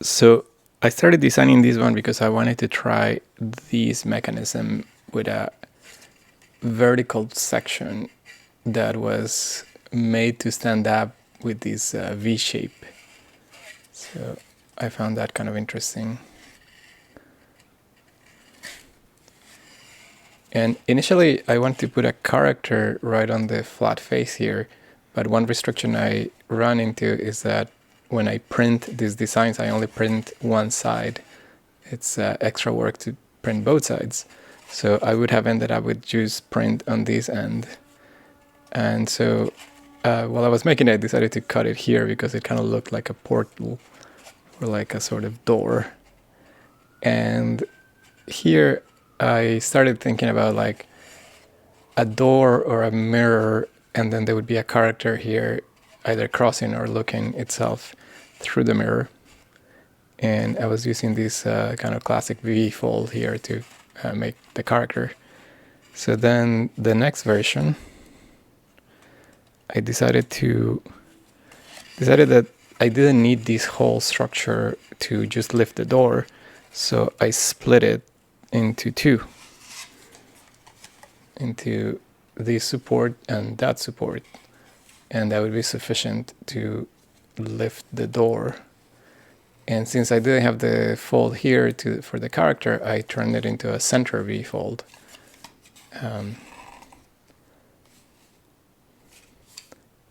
So I started designing this one because I wanted to try this mechanism with a vertical section that was made to stand up with this V shape. So I found that kind of interesting. And initially I wanted to put a character right on the flat face here, but one restriction I run into is that when I print these designs, I only print one side. It's extra work to print both sides. So I would have ended up with just print on this end. And so while I was making it, I decided to cut it here because it kind of looked like a portal or like a sort of door. And here I started thinking about like a door or a mirror, and then there would be a character here either crossing or looking itself through the mirror. And I was using this kind of classic V fold here to make the character. So then the next version, I decided that I didn't need this whole structure to just lift the door. So I split it into two, into this support and that support. And that would be sufficient to lift the door. And since I didn't have the fold here for the character, I turned it into a center V fold.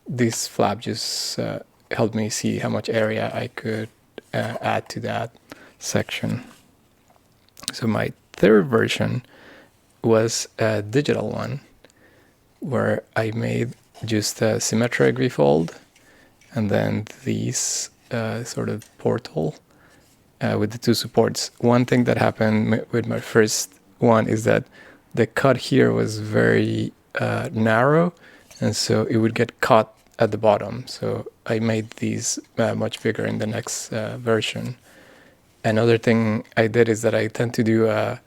This flap just helped me see how much area I could add to that section. So my third version was a digital one where I made just a symmetric V-fold and then these sort of portal with the two supports. One thing that happened with my first one is that the cut here was very narrow, and so it would get caught at the bottom. So I made these much bigger in the next version. Another thing I did is that I tend to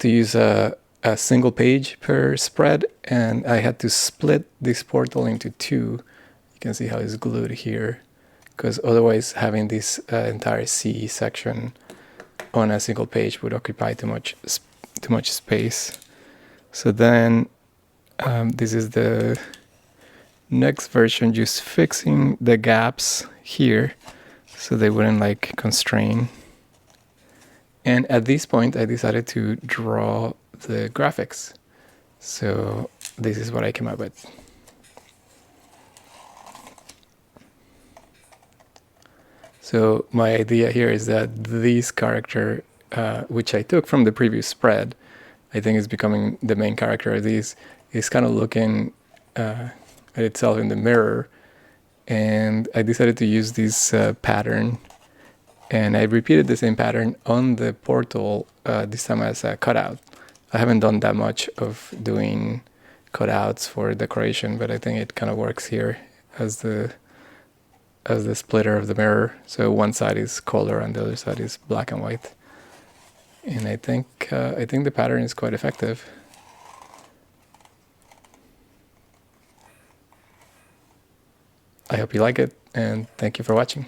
use a single page per spread, and I had to split this portal into two. You can see how it's glued here, because otherwise having this entire C section on a single page would occupy too much space. So then this is the next version, just fixing the gaps here so they wouldn't like constrain. And at this point, I decided to draw the graphics. So this is what I came up with. So my idea here is that this character, which I took from the previous spread, I think is becoming the main character of these, is kind of looking at itself in the mirror. And I decided to use this pattern. And I repeated the same pattern on the portal, this time as a cutout. I haven't done that much of doing cutouts for decoration, but I think it kind of works here as the splitter of the mirror. So one side is color and the other side is black and white. And I think the pattern is quite effective. I hope you like it, and thank you for watching.